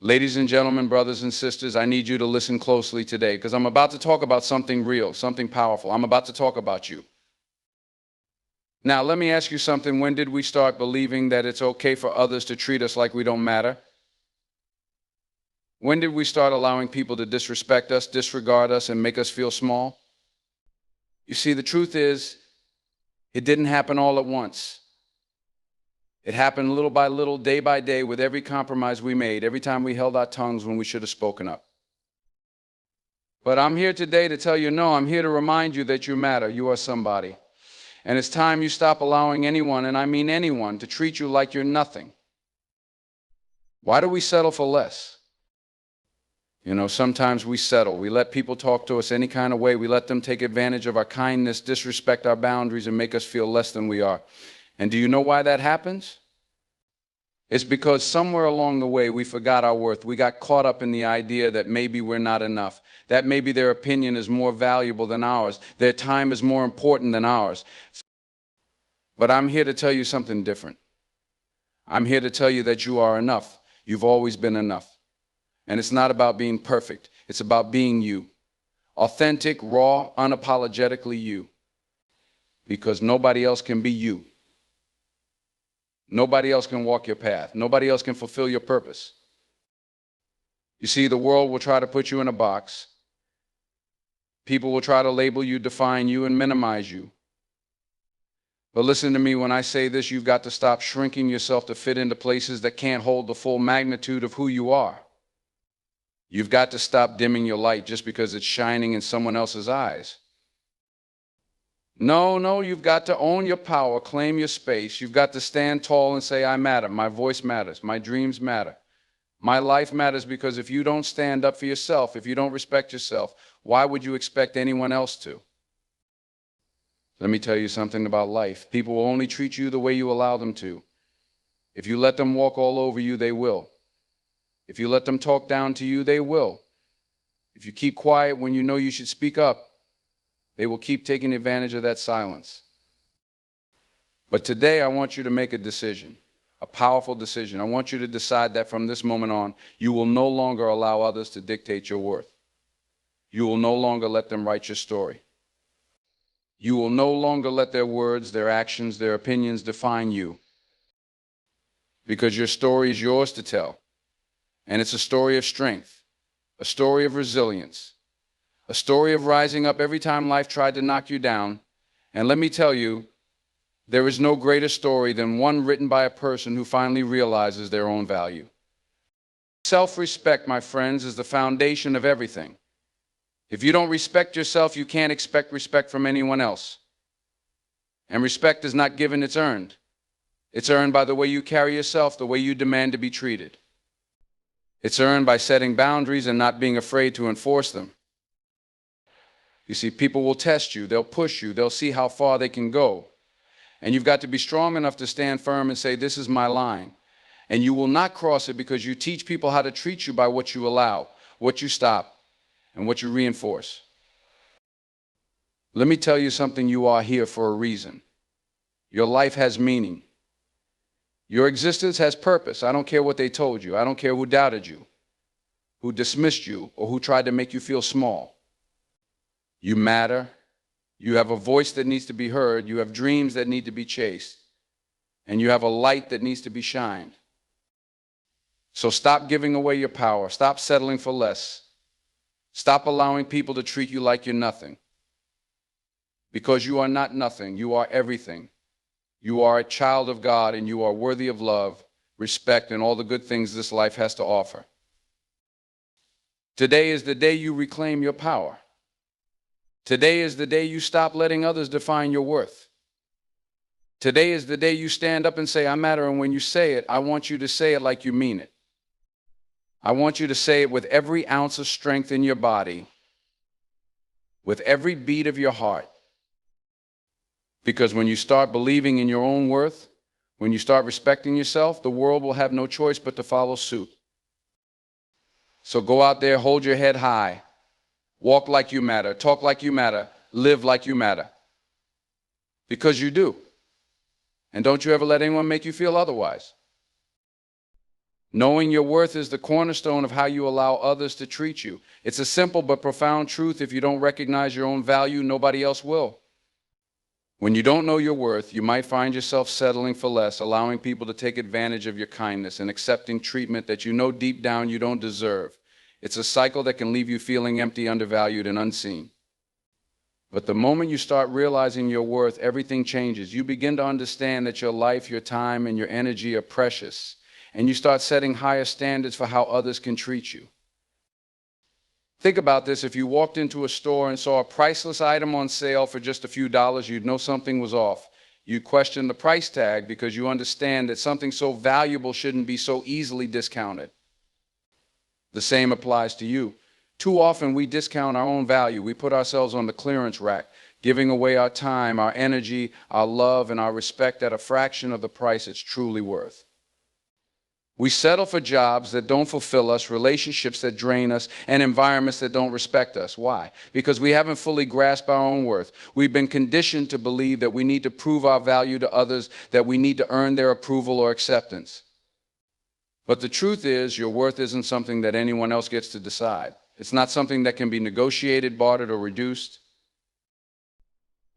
Ladies and gentlemen, brothers and sisters, I need you to listen closely today because I'm about to talk about something real, something powerful. I'm about to talk about you. Now, let me ask you something. When did we start believing that it's okay for others to treat us like we don't matter? When did we start allowing people to disrespect us, disregard us, and make us feel small? You see, the truth is, it didn't happen all at once. It happened little by little, day by day, with every compromise we made, every time we held our tongues when we should have spoken up. But I'm here today to tell you, no, I'm here to remind you that you matter. You are somebody. And it's time you stop allowing anyone, and I mean anyone, to treat you like you're nothing. Why do we settle for less? You know, sometimes we settle. We let people talk to us any kind of way. We let them take advantage of our kindness, disrespect our boundaries, and make us feel less than we are. And do you know why that happens? It's because somewhere along the way we forgot our worth. We got caught up in the idea that maybe we're not enough, that maybe their opinion is more valuable than ours, their time is more important than ours. But I'm here to tell you something different. I'm here to tell you that you are enough. You've always been enough. And it's not about being perfect. It's about being you. Authentic, raw, unapologetically you. Because nobody else can be you. Nobody else can walk your path. Nobody else can fulfill your purpose. You see, the world will try to put you in a box. People will try to label you, define you, and minimize you. But listen to me when I say this, you've got to stop shrinking yourself to fit into places that can't hold the full magnitude of who you are. You've got to stop dimming your light just because it's shining in someone else's eyes. No, you've got to own your power, claim your space. You've got to stand tall and say, I matter. My voice matters. My dreams matter. My life matters, because if you don't stand up for yourself, if you don't respect yourself, why would you expect anyone else to? Let me tell you something about life. People will only treat you the way you allow them to. If you let them walk all over you, they will. If you let them talk down to you, they will. If you keep quiet when you know you should speak up, they will keep taking advantage of that silence. But today I want you to make a decision, a powerful decision. I want you to decide that from this moment on, you will no longer allow others to dictate your worth. You will no longer let them write your story. You will no longer let their words, their actions, their opinions define you. Because your story is yours to tell. And it's a story of strength, a story of resilience, a story of rising up every time life tried to knock you down. And let me tell you, there is no greater story than one written by a person who finally realizes their own value. Self-respect, my friends, is the foundation of everything. If you don't respect yourself, you can't expect respect from anyone else. And respect is not given, it's earned. It's earned by the way you carry yourself, the way you demand to be treated. It's earned by setting boundaries and not being afraid to enforce them. You see, people will test you, they'll push you, they'll see how far they can go. And you've got to be strong enough to stand firm and say, this is my line. And you will not cross it, because you teach people how to treat you by what you allow, what you stop, and what you reinforce. Let me tell you something, you are here for a reason. Your life has meaning. Your existence has purpose. I don't care what they told you. I don't care who doubted you, who dismissed you, or who tried to make you feel small. You matter. You have a voice that needs to be heard. You have dreams that need to be chased. And you have a light that needs to be shined. So stop giving away your power. Stop settling for less. Stop allowing people to treat you like you're nothing. Because you are not nothing. You are everything. You are a child of God, and you are worthy of love, respect, and all the good things this life has to offer. Today is the day you reclaim your power. Today is the day you stop letting others define your worth. Today is the day you stand up and say, I matter, and when you say it, I want you to say it like you mean it. I want you to say it with every ounce of strength in your body, with every beat of your heart. Because when you start believing in your own worth, when you start respecting yourself, the world will have no choice but to follow suit. So go out there, hold your head high, walk like you matter, talk like you matter, live like you matter. Because you do. And don't you ever let anyone make you feel otherwise. Knowing your worth is the cornerstone of how you allow others to treat you. It's a simple but profound truth. If you don't recognize your own value, nobody else will. When you don't know your worth, you might find yourself settling for less, allowing people to take advantage of your kindness and accepting treatment that you know deep down you don't deserve. It's a cycle that can leave you feeling empty, undervalued, and unseen. But the moment you start realizing your worth, everything changes. You begin to understand that your life, your time, and your energy are precious. And you start setting higher standards for how others can treat you. Think about this. If you walked into a store and saw a priceless item on sale for just a few dollars, you'd know something was off. You'd question the price tag because you understand that something so valuable shouldn't be so easily discounted. The same applies to you. Too often we discount our own value. We put ourselves on the clearance rack, giving away our time, our energy, our love, and our respect at a fraction of the price it's truly worth. We settle for jobs that don't fulfill us, relationships that drain us, and environments that don't respect us. Why? Because we haven't fully grasped our own worth. We've been conditioned to believe that we need to prove our value to others, that we need to earn their approval or acceptance. But the truth is, your worth isn't something that anyone else gets to decide. It's not something that can be negotiated, bartered, or reduced.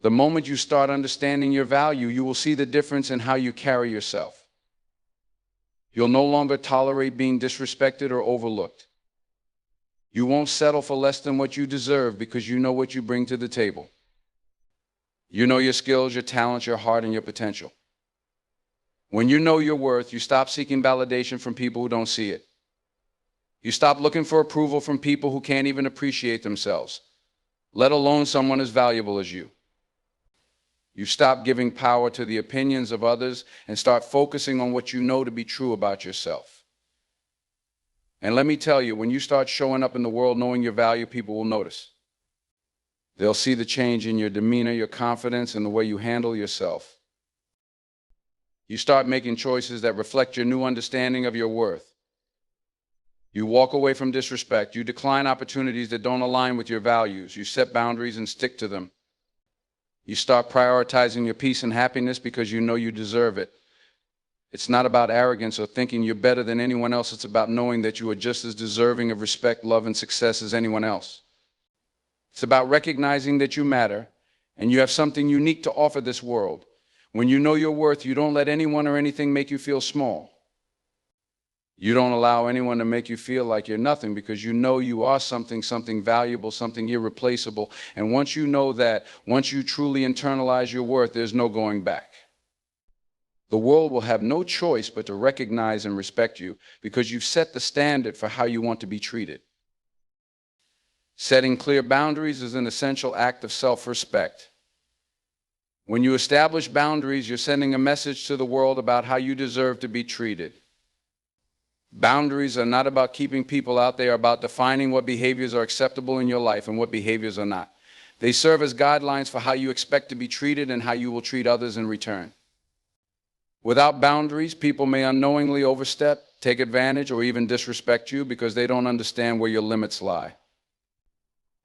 The moment you start understanding your value, you will see the difference in how you carry yourself. You'll no longer tolerate being disrespected or overlooked. You won't settle for less than what you deserve because you know what you bring to the table. You know your skills, your talents, your heart, and your potential. When you know your worth, you stop seeking validation from people who don't see it. You stop looking for approval from people who can't even appreciate themselves, let alone someone as valuable as you. You stop giving power to the opinions of others and start focusing on what you know to be true about yourself. And let me tell you, when you start showing up in the world knowing your value, people will notice. They'll see the change in your demeanor, your confidence, and the way you handle yourself. You start making choices that reflect your new understanding of your worth. You walk away from disrespect. You decline opportunities that don't align with your values. You set boundaries and stick to them. You start prioritizing your peace and happiness because you know you deserve it. It's not about arrogance or thinking you're better than anyone else. It's about knowing that you are just as deserving of respect, love, and success as anyone else. It's about recognizing that you matter and you have something unique to offer this world. When you know your worth, you don't let anyone or anything make you feel small. You don't allow anyone to make you feel like you're nothing because you know you are something valuable, something irreplaceable. And once you know that, once you truly internalize your worth, there's no going back. The world will have no choice but to recognize and respect you because you've set the standard for how you want to be treated. Setting clear boundaries is an essential act of self-respect. When you establish boundaries, you're sending a message to the world about how you deserve to be treated. Boundaries are not about keeping people out. They are about defining what behaviors are acceptable in your life and what behaviors are not. They serve as guidelines for how you expect to be treated and how you will treat others in return. Without boundaries, people may unknowingly overstep, take advantage, or even disrespect you because they don't understand where your limits lie.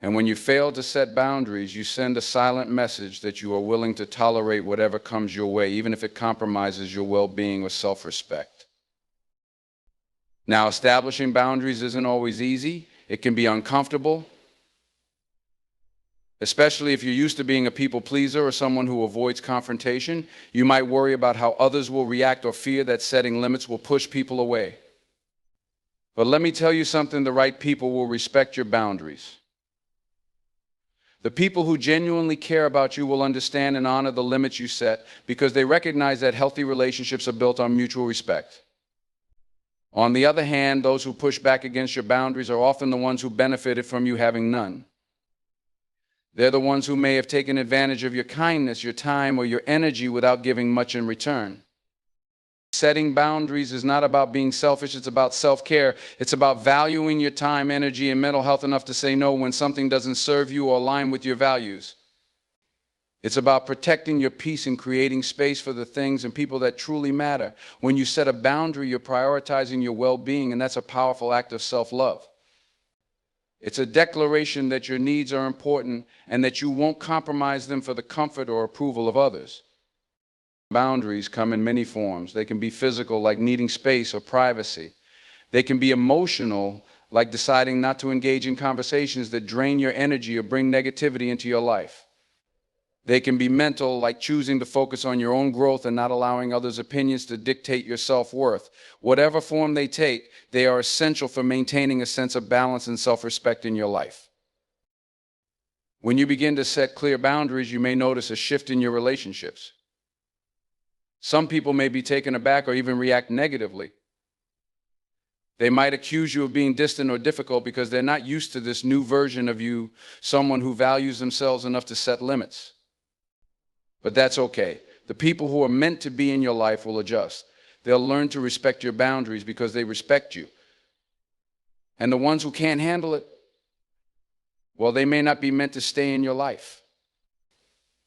And when you fail to set boundaries, you send a silent message that you are willing to tolerate whatever comes your way, even if it compromises your well-being or self-respect. Now, establishing boundaries isn't always easy. It can be uncomfortable, especially if you're used to being a people pleaser or someone who avoids confrontation. You might worry about how others will react or fear that setting limits will push people away. But let me tell you something, the right people will respect your boundaries. The people who genuinely care about you will understand and honor the limits you set because they recognize that healthy relationships are built on mutual respect. On the other hand, those who push back against your boundaries are often the ones who benefited from you having none. They're the ones who may have taken advantage of your kindness, your time, or your energy without giving much in return. Setting boundaries is not about being selfish, it's about self-care. It's about valuing your time, energy, and mental health enough to say no when something doesn't serve you or align with your values. It's about protecting your peace and creating space for the things and people that truly matter. When you set a boundary, you're prioritizing your well-being, and that's a powerful act of self-love. It's a declaration that your needs are important and that you won't compromise them for the comfort or approval of others. Boundaries come in many forms. They can be physical, like needing space or privacy. They can be emotional, like deciding not to engage in conversations that drain your energy or bring negativity into your life. They can be mental, like choosing to focus on your own growth and not allowing others' opinions to dictate your self-worth. Whatever form they take, they are essential for maintaining a sense of balance and self-respect in your life. When you begin to set clear boundaries, you may notice a shift in your relationships. Some people may be taken aback or even react negatively. They might accuse you of being distant or difficult because they're not used to this new version of you, someone who values themselves enough to set limits. But that's okay. The people who are meant to be in your life will adjust. They'll learn to respect your boundaries because they respect you. And the ones who can't handle it, well, they may not be meant to stay in your life.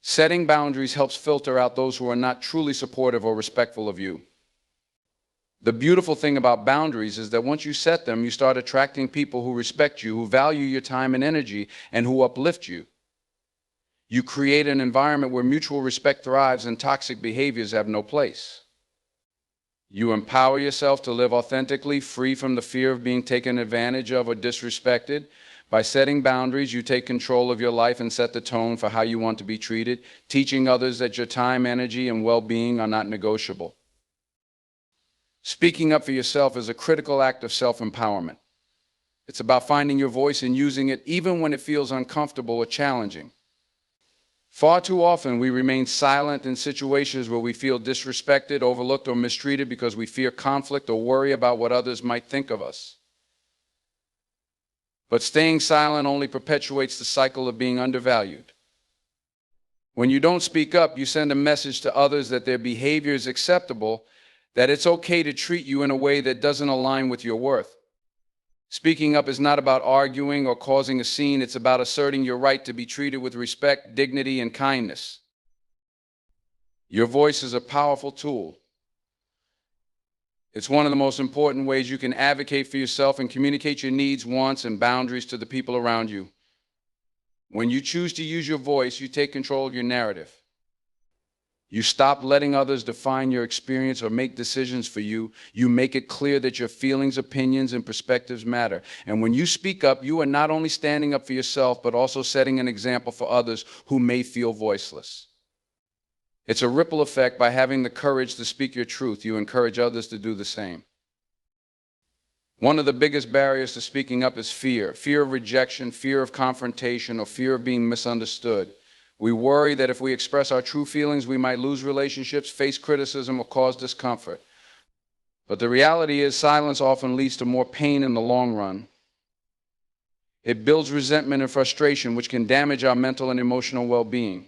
Setting boundaries helps filter out those who are not truly supportive or respectful of you. The beautiful thing about boundaries is that once you set them, you start attracting people who respect you, who value your time and energy, and who uplift you. You create an environment where mutual respect thrives and toxic behaviors have no place. You empower yourself to live authentically, free from the fear of being taken advantage of or disrespected. By setting boundaries, you take control of your life and set the tone for how you want to be treated, teaching others that your time, energy, and well-being are not negotiable. Speaking up for yourself is a critical act of self-empowerment. It's about finding your voice and using it even when it feels uncomfortable or challenging. Far too often, we remain silent in situations where we feel disrespected, overlooked, or mistreated because we fear conflict or worry about what others might think of us. But staying silent only perpetuates the cycle of being undervalued. When you don't speak up, you send a message to others that their behavior is acceptable, that it's okay to treat you in a way that doesn't align with your worth. Speaking up is not about arguing or causing a scene. It's about asserting your right to be treated with respect, dignity, and kindness. Your voice is a powerful tool. It's one of the most important ways you can advocate for yourself and communicate your needs, wants, and boundaries to the people around you. When you choose to use your voice, you take control of your narrative. You stop letting others define your experience or make decisions for you. You make it clear that your feelings, opinions, and perspectives matter. And when you speak up, you are not only standing up for yourself, but also setting an example for others who may feel voiceless. It's a ripple effect. By having the courage to speak your truth, you encourage others to do the same. One of the biggest barriers to speaking up is fear. Fear of rejection, fear of confrontation, or fear of being misunderstood. We worry that if we express our true feelings, we might lose relationships, face criticism, or cause discomfort. But the reality is, silence often leads to more pain in the long run. It builds resentment and frustration, which can damage our mental and emotional well-being.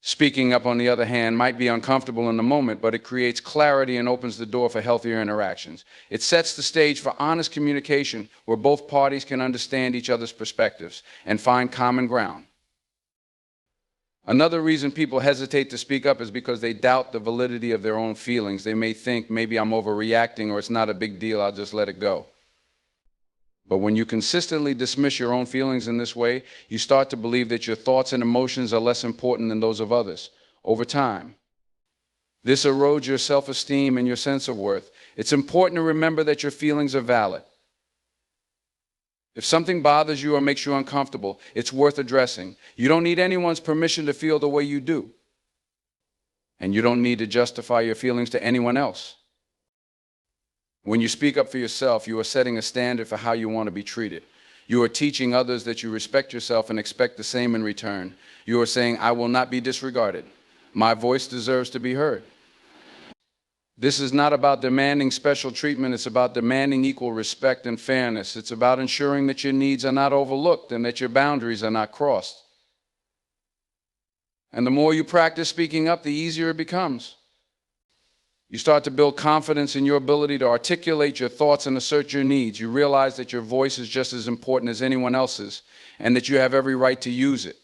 Speaking up, on the other hand, might be uncomfortable in the moment, but it creates clarity and opens the door for healthier interactions. It sets the stage for honest communication where both parties can understand each other's perspectives and find common ground. Another reason people hesitate to speak up is because they doubt the validity of their own feelings. They may think, maybe I'm overreacting, or it's not a big deal, I'll just let it go. But when you consistently dismiss your own feelings in this way, you start to believe that your thoughts and emotions are less important than those of others. Over time, this erodes your self-esteem and your sense of worth. It's important to remember that your feelings are valid. If something bothers you or makes you uncomfortable, it's worth addressing. You don't need anyone's permission to feel the way you do. And you don't need to justify your feelings to anyone else. When you speak up for yourself, you are setting a standard for how you want to be treated. You are teaching others that you respect yourself and expect the same in return. You are saying, I will not be disregarded. My voice deserves to be heard. This is not about demanding special treatment. It's about demanding equal respect and fairness. It's about ensuring that your needs are not overlooked and that your boundaries are not crossed. And the more you practice speaking up, the easier it becomes. You start to build confidence in your ability to articulate your thoughts and assert your needs. You realize that your voice is just as important as anyone else's and that you have every right to use it.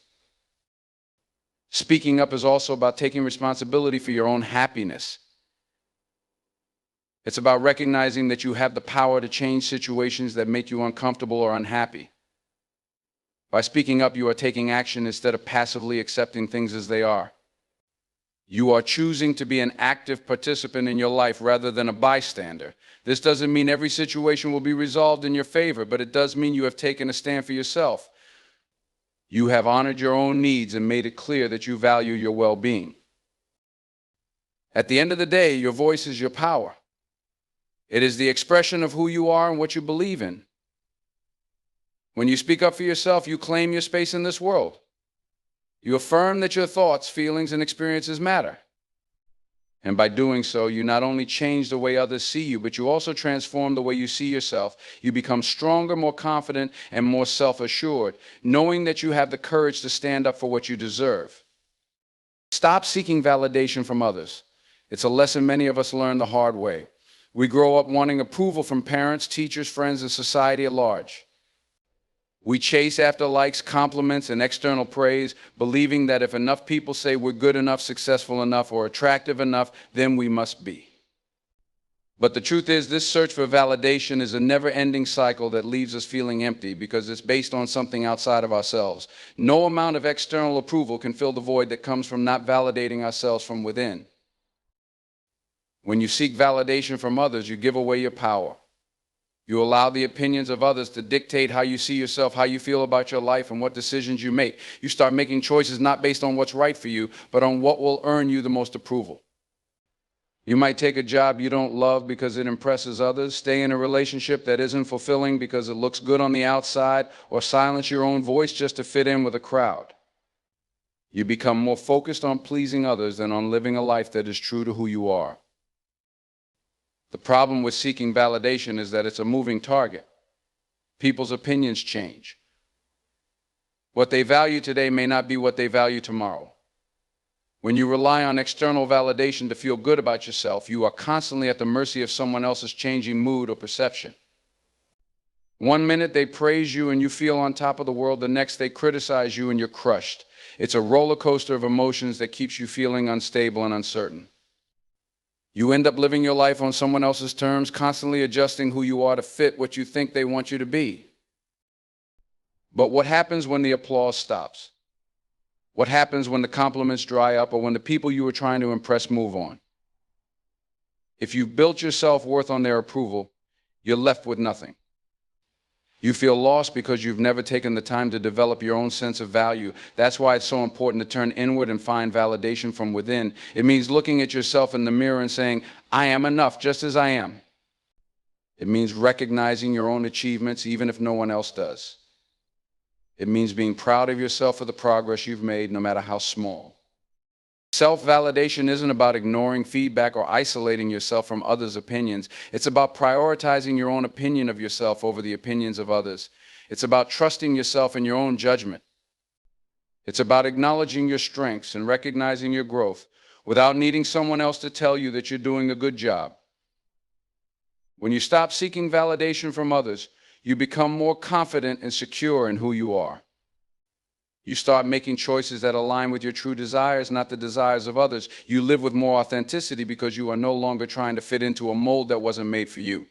Speaking up is also about taking responsibility for your own happiness. It's about recognizing that you have the power to change situations that make you uncomfortable or unhappy. By speaking up, you are taking action instead of passively accepting things as they are. You are choosing to be an active participant in your life rather than a bystander. This doesn't mean every situation will be resolved in your favor, but it does mean you have taken a stand for yourself. You have honored your own needs and made it clear that you value your well-being. At the end of the day, your voice is your power. It is the expression of who you are and what you believe in. When you speak up for yourself, you claim your space in this world. You affirm that your thoughts, feelings, and experiences matter. And by doing so, you not only change the way others see you, but you also transform the way you see yourself. You become stronger, more confident, and more self-assured, knowing that you have the courage to stand up for what you deserve. Stop seeking validation from others. It's a lesson many of us learn the hard way. We grow up wanting approval from parents, teachers, friends, and society at large. We chase after likes, compliments, and external praise, believing that if enough people say we're good enough, successful enough, or attractive enough, then we must be. But the truth is, this search for validation is a never-ending cycle that leaves us feeling empty because it's based on something outside of ourselves. No amount of external approval can fill the void that comes from not validating ourselves from within. When you seek validation from others, you give away your power. You allow the opinions of others to dictate how you see yourself, how you feel about your life, and what decisions you make. You start making choices not based on what's right for you, but on what will earn you the most approval. You might take a job you don't love because it impresses others, stay in a relationship that isn't fulfilling because it looks good on the outside, or silence your own voice just to fit in with a crowd. You become more focused on pleasing others than on living a life that is true to who you are. The problem with seeking validation is that it's a moving target. People's opinions change. What they value today may not be what they value tomorrow. When you rely on external validation to feel good about yourself, you are constantly at the mercy of someone else's changing mood or perception. One minute they praise you and you feel on top of the world, the next they criticize you and you're crushed. It's a roller coaster of emotions that keeps you feeling unstable and uncertain. You end up living your life on someone else's terms, constantly adjusting who you are to fit what you think they want you to be. But what happens when the applause stops? What happens when the compliments dry up or when the people you were trying to impress move on? If you've built your self-worth on their approval, you're left with nothing. You feel lost because you've never taken the time to develop your own sense of value. That's why it's so important to turn inward and find validation from within. It means looking at yourself in the mirror and saying, I am enough just as I am. It means recognizing your own achievements even if no one else does. It means being proud of yourself for the progress you've made, no matter how small. Self-validation isn't about ignoring feedback or isolating yourself from others' opinions. It's about prioritizing your own opinion of yourself over the opinions of others. It's about trusting yourself in your own judgment. It's about acknowledging your strengths and recognizing your growth without needing someone else to tell you that you're doing a good job. When you stop seeking validation from others, you become more confident and secure in who you are. You start making choices that align with your true desires, not the desires of others. You live with more authenticity because you are no longer trying to fit into a mold that wasn't made for you.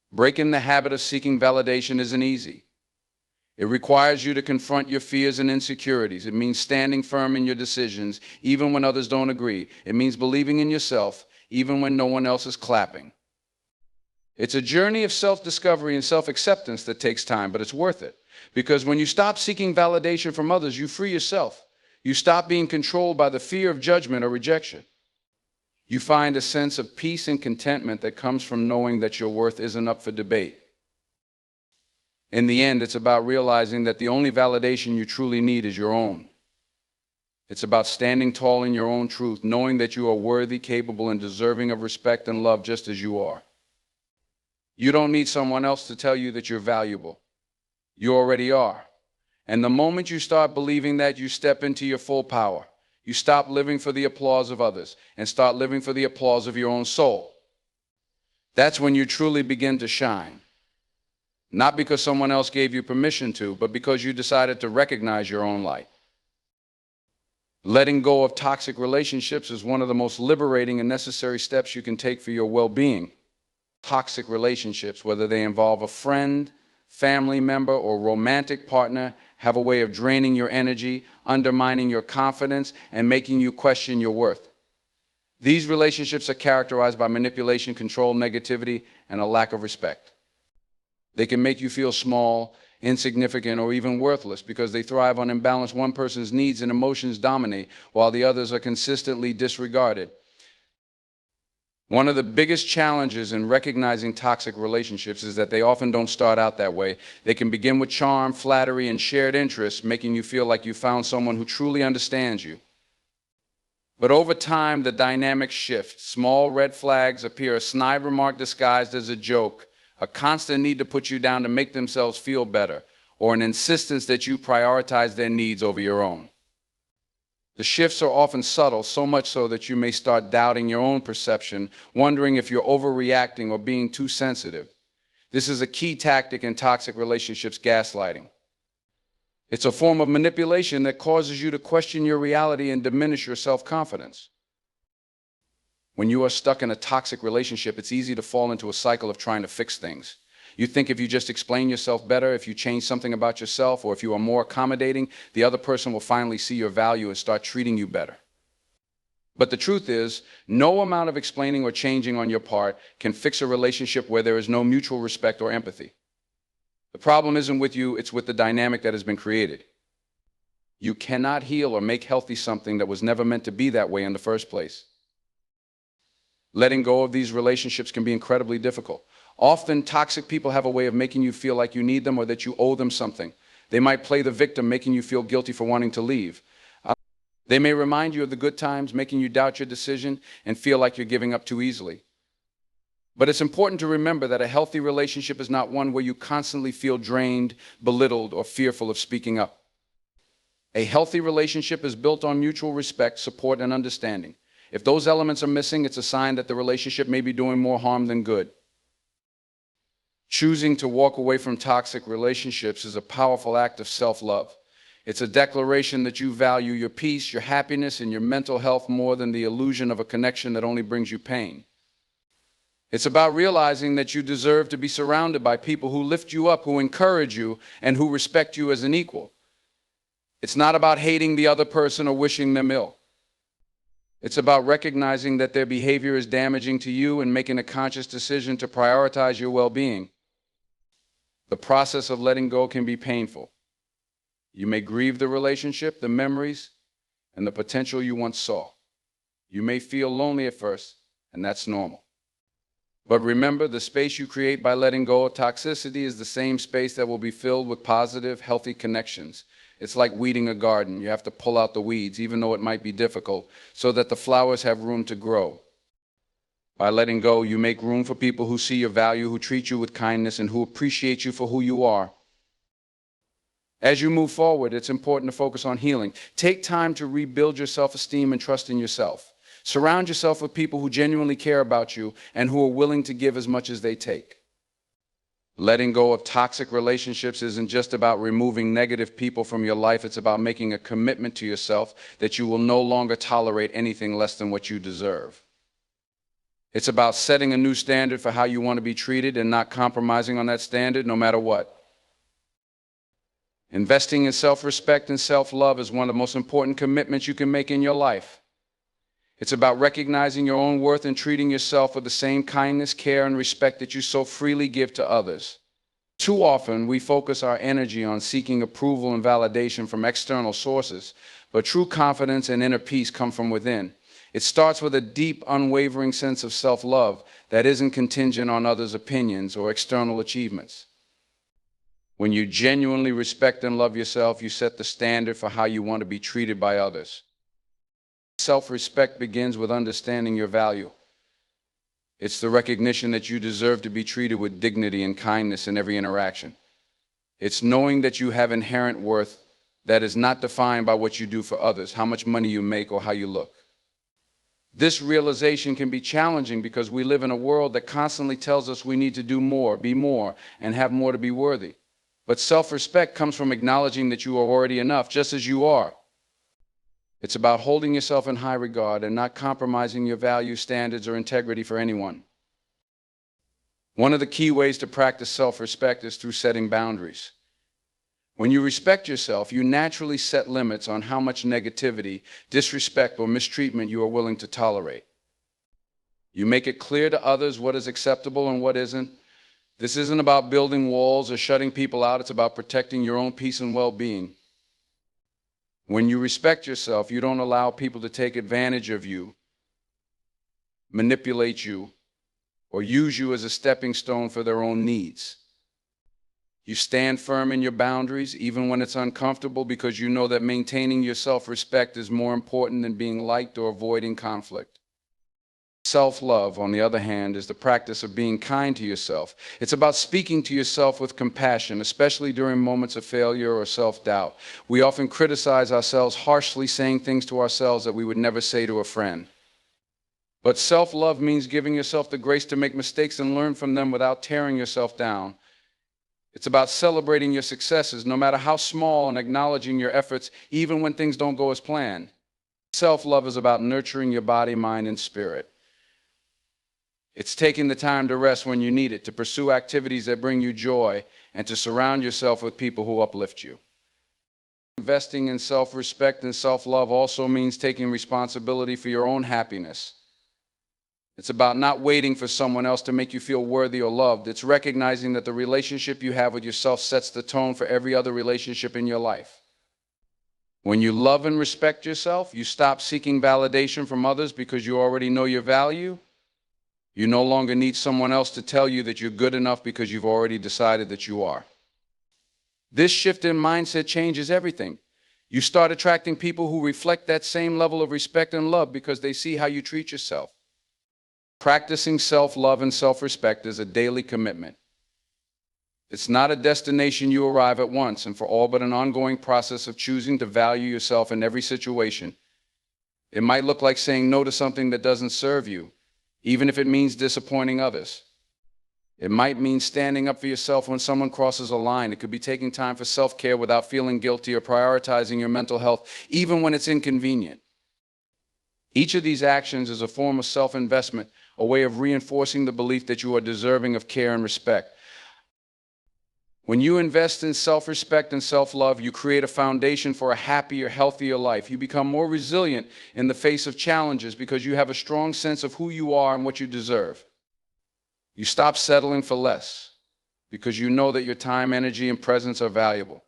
Breaking the habit of seeking validation isn't easy. It requires you to confront your fears and insecurities. It means standing firm in your decisions, even when others don't agree. It means believing in yourself, even when no one else is clapping. It's a journey of self-discovery and self-acceptance that takes time, but it's worth it. Because when you stop seeking validation from others, you free yourself. You stop being controlled by the fear of judgment or rejection. You find a sense of peace and contentment that comes from knowing that your worth isn't up for debate. In the end, it's about realizing that the only validation you truly need is your own. It's about standing tall in your own truth, knowing that you are worthy, capable, and deserving of respect and love just as you are. You don't need someone else to tell you that you're valuable. You already are. And the moment you start believing that, you step into your full power. You stop living for the applause of others and start living for the applause of your own soul. That's when you truly begin to shine. Not because someone else gave you permission to, but because you decided to recognize your own light. Letting go of toxic relationships is one of the most liberating and necessary steps you can take for your well-being. Toxic relationships, whether they involve a friend, family member, or romantic partner have a way of draining your energy, undermining your confidence, and making you question your worth. These relationships are characterized by manipulation, control, negativity, and a lack of respect. They can make you feel small, insignificant, or even worthless because they thrive on imbalance. One person's needs and emotions dominate while the others are consistently disregarded. One of the biggest challenges in recognizing toxic relationships is that they often don't start out that way. They can begin with charm, flattery, and shared interests, making you feel like you found someone who truly understands you. But over time, the dynamics shift. Small red flags appear, a snide remark disguised as a joke, a constant need to put you down to make themselves feel better, or an insistence that you prioritize their needs over your own. The shifts are often subtle, so much so that you may start doubting your own perception, wondering if you're overreacting or being too sensitive. This is a key tactic in toxic relationships: gaslighting. It's a form of manipulation that causes you to question your reality and diminish your self-confidence. When you are stuck in a toxic relationship, it's easy to fall into a cycle of trying to fix things. You think if you just explain yourself better, if you change something about yourself, or if you are more accommodating, the other person will finally see your value and start treating you better. But the truth is, no amount of explaining or changing on your part can fix a relationship where there is no mutual respect or empathy. The problem isn't with you, it's with the dynamic that has been created. You cannot heal or make healthy something that was never meant to be that way in the first place. Letting go of these relationships can be incredibly difficult. Often, toxic people have a way of making you feel like you need them or that you owe them something. They might play the victim, making you feel guilty for wanting to leave. They may remind you of the good times, making you doubt your decision and feel like you're giving up too easily. But it's important to remember that a healthy relationship is not one where you constantly feel drained, belittled, or fearful of speaking up. A healthy relationship is built on mutual respect, support, and understanding. If those elements are missing, it's a sign that the relationship may be doing more harm than good. Choosing to walk away from toxic relationships is a powerful act of self-love. It's a declaration that you value your peace, your happiness, and your mental health more than the illusion of a connection that only brings you pain. It's about realizing that you deserve to be surrounded by people who lift you up, who encourage you, and who respect you as an equal. It's not about hating the other person or wishing them ill. It's about recognizing that their behavior is damaging to you and making a conscious decision to prioritize your well-being. The process of letting go can be painful. You may grieve the relationship, the memories, and the potential you once saw. You may feel lonely at first, and that's normal. But remember, the space you create by letting go of toxicity is the same space that will be filled with positive, healthy connections. It's like weeding a garden. You have to pull out the weeds, even though it might be difficult, so that the flowers have room to grow. By letting go, you make room for people who see your value, who treat you with kindness, and who appreciate you for who you are. As you move forward, it's important to focus on healing. Take time to rebuild your self-esteem and trust in yourself. Surround yourself with people who genuinely care about you and who are willing to give as much as they take. Letting go of toxic relationships isn't just about removing negative people from your life. It's about making a commitment to yourself that you will no longer tolerate anything less than what you deserve. It's about setting a new standard for how you want to be treated and not compromising on that standard no matter what. Investing in self-respect and self-love is one of the most important commitments you can make in your life. It's about recognizing your own worth and treating yourself with the same kindness, care, and respect that you so freely give to others. Too often, we focus our energy on seeking approval and validation from external sources, but true confidence and inner peace come from within. It starts with a deep, unwavering sense of self-love that isn't contingent on others' opinions or external achievements. When you genuinely respect and love yourself, you set the standard for how you want to be treated by others. Self-respect begins with understanding your value. It's the recognition that you deserve to be treated with dignity and kindness in every interaction. It's knowing that you have inherent worth that is not defined by what you do for others, how much money you make, or how you look. This realization can be challenging because we live in a world that constantly tells us we need to do more, be more, and have more to be worthy. But self-respect comes from acknowledging that you are already enough, just as you are. It's about holding yourself in high regard and not compromising your value, standards, or integrity for anyone. One of the key ways to practice self-respect is through setting boundaries. When you respect yourself, you naturally set limits on how much negativity, disrespect, or mistreatment you are willing to tolerate. You make it clear to others what is acceptable and what isn't. This isn't about building walls or shutting people out. It's about protecting your own peace and well-being. When you respect yourself, you don't allow people to take advantage of you, manipulate you, or use you as a stepping stone for their own needs. You stand firm in your boundaries, even when it's uncomfortable, because you know that maintaining your self-respect is more important than being liked or avoiding conflict. Self-love, on the other hand, is the practice of being kind to yourself. It's about speaking to yourself with compassion, especially during moments of failure or self-doubt. We often criticize ourselves harshly, saying things to ourselves that we would never say to a friend. But self-love means giving yourself the grace to make mistakes and learn from them without tearing yourself down. It's about celebrating your successes, no matter how small, and acknowledging your efforts, even when things don't go as planned. Self-love is about nurturing your body, mind, and spirit. It's taking the time to rest when you need it, to pursue activities that bring you joy, and to surround yourself with people who uplift you. Investing in self-respect and self-love also means taking responsibility for your own happiness. It's about not waiting for someone else to make you feel worthy or loved. It's recognizing that the relationship you have with yourself sets the tone for every other relationship in your life. When you love and respect yourself, you stop seeking validation from others because you already know your value. You no longer need someone else to tell you that you're good enough because you've already decided that you are. This shift in mindset changes everything. You start attracting people who reflect that same level of respect and love because they see how you treat yourself. Practicing self-love and self-respect is a daily commitment. It's not a destination you arrive at once and for all, but an ongoing process of choosing to value yourself in every situation. It might look like saying no to something that doesn't serve you, even if it means disappointing others. It might mean standing up for yourself when someone crosses a line. It could be taking time for self-care without feeling guilty, or prioritizing your mental health, even when it's inconvenient. Each of these actions is a form of self-investment, a way of reinforcing the belief that you are deserving of care and respect. When you invest in self-respect and self-love, you create a foundation for a happier, healthier life. You become more resilient in the face of challenges because you have a strong sense of who you are and what you deserve. You stop settling for less because you know that your time, energy, and presence are valuable.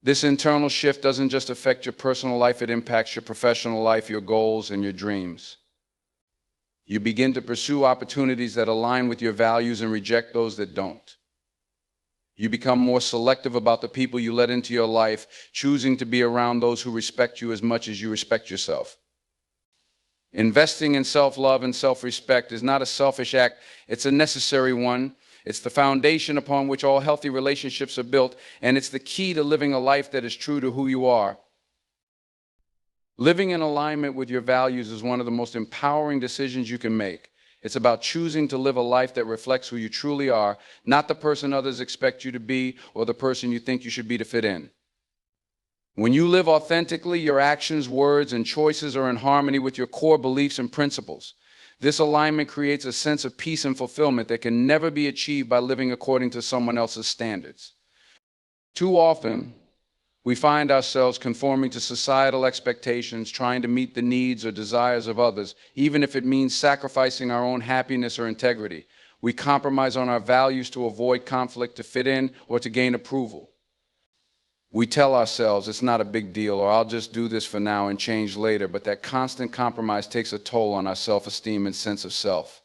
This internal shift doesn't just affect your personal life, it impacts your professional life, your goals, and your dreams. You begin to pursue opportunities that align with your values and reject those that don't. You become more selective about the people you let into your life, choosing to be around those who respect you as much as you respect yourself. Investing in self-love and self-respect is not a selfish act, it's a necessary one. It's the foundation upon which all healthy relationships are built, and it's the key to living a life that is true to who you are. Living in alignment with your values is one of the most empowering decisions you can make. It's about choosing to live a life that reflects who you truly are, not the person others expect you to be or the person you think you should be to fit in. When you live authentically, your actions, words, and choices are in harmony with your core beliefs and principles. This alignment creates a sense of peace and fulfillment that can never be achieved by living according to someone else's standards. Too often, we find ourselves conforming to societal expectations, trying to meet the needs or desires of others, even if it means sacrificing our own happiness or integrity. We compromise on our values to avoid conflict, to fit in, or to gain approval. We tell ourselves it's not a big deal, or I'll just do this for now and change later, but that constant compromise takes a toll on our self-esteem and sense of self.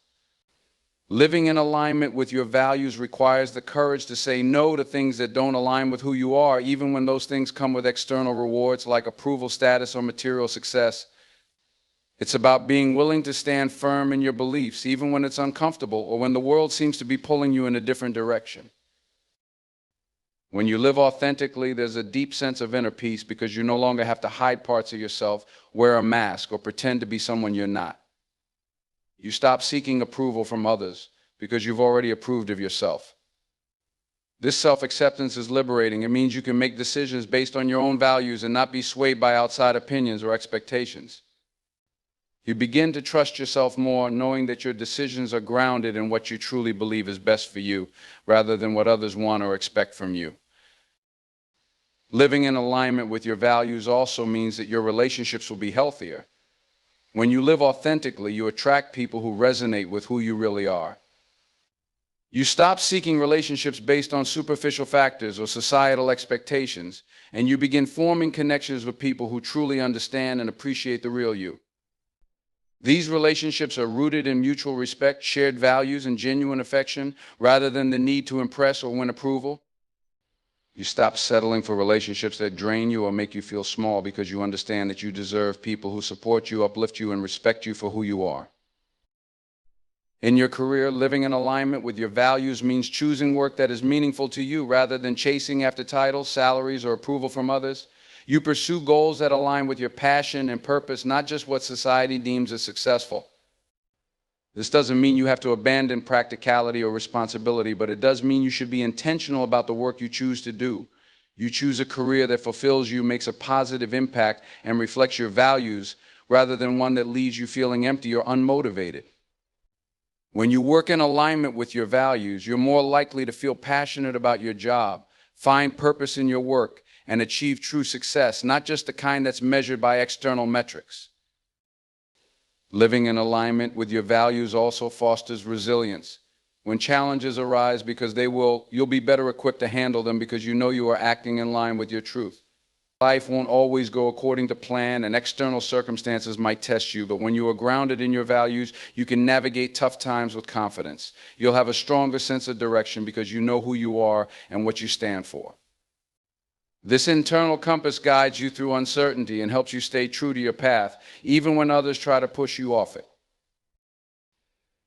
Living in alignment with your values requires the courage to say no to things that don't align with who you are, even when those things come with external rewards like approval status or material success. It's about being willing to stand firm in your beliefs, even when it's uncomfortable or when the world seems to be pulling you in a different direction. When you live authentically, there's a deep sense of inner peace because you no longer have to hide parts of yourself, wear a mask, or pretend to be someone you're not. You stop seeking approval from others because you've already approved of yourself. This self-acceptance is liberating. It means you can make decisions based on your own values and not be swayed by outside opinions or expectations. You begin to trust yourself more, knowing that your decisions are grounded in what you truly believe is best for you, rather than what others want or expect from you. Living in alignment with your values also means that your relationships will be healthier. When you live authentically, you attract people who resonate with who you really are. You stop seeking relationships based on superficial factors or societal expectations, and you begin forming connections with people who truly understand and appreciate the real you. These relationships are rooted in mutual respect, shared values, and genuine affection, rather than the need to impress or win approval. You stop settling for relationships that drain you or make you feel small, because you understand that you deserve people who support you, uplift you, and respect you for who you are. In your career, living in alignment with your values means choosing work that is meaningful to you rather than chasing after titles, salaries, or approval from others. You pursue goals that align with your passion and purpose, not just what society deems as successful. This doesn't mean you have to abandon practicality or responsibility, but it does mean you should be intentional about the work you choose to do. You choose a career that fulfills you, makes a positive impact, and reflects your values, rather than one that leaves you feeling empty or unmotivated. When you work in alignment with your values, you're more likely to feel passionate about your job, find purpose in your work, and achieve true success, not just the kind that's measured by external metrics. Living in alignment with your values also fosters resilience. When challenges arise, you'll be better equipped to handle them, because you know you are acting in line with your truth. Life won't always go according to plan, and external circumstances might test you, but when you are grounded in your values, you can navigate tough times with confidence. You'll have a stronger sense of direction because you know who you are and what you stand for. This internal compass guides you through uncertainty and helps you stay true to your path, even when others try to push you off it.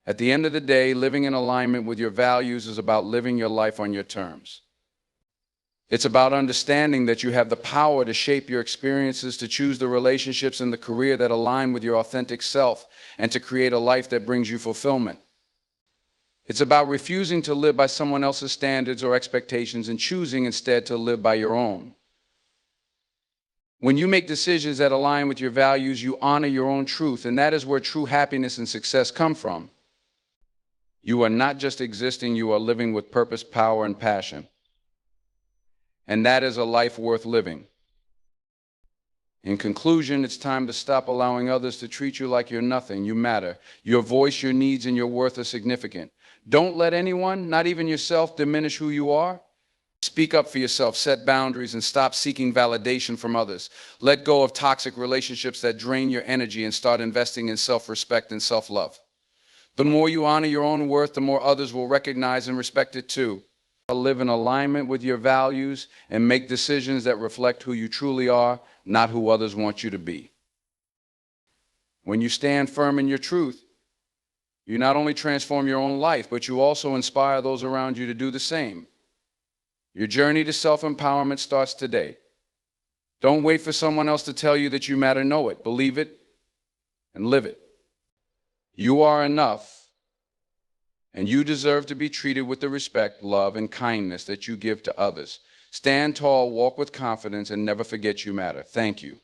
At the end of the day, living in alignment with your values is about living your life on your terms. It's about understanding that you have the power to shape your experiences, to choose the relationships and the career that align with your authentic self, and to create a life that brings you fulfillment. It's about refusing to live by someone else's standards or expectations and choosing instead to live by your own. When you make decisions that align with your values, you honor your own truth, and that is where true happiness and success come from. You are not just existing, you are living with purpose, power, and passion. And that is a life worth living. In conclusion, it's time to stop allowing others to treat you like you're nothing. You matter. Your voice, your needs, and your worth are significant. Don't let anyone, not even yourself, diminish who you are. Speak up for yourself, set boundaries, and stop seeking validation from others. Let go of toxic relationships that drain your energy and start investing in self-respect and self-love. The more you honor your own worth, the more others will recognize and respect it too. Live in alignment with your values and make decisions that reflect who you truly are, not who others want you to be. When you stand firm in your truth, you not only transform your own life, but you also inspire those around you to do the same. Your journey to self-empowerment starts today. Don't wait for someone else to tell you that you matter. Know it, believe it, and live it. You are enough. And you deserve to be treated with the respect, love, and kindness that you give to others. Stand tall, walk with confidence, and never forget you matter. Thank you.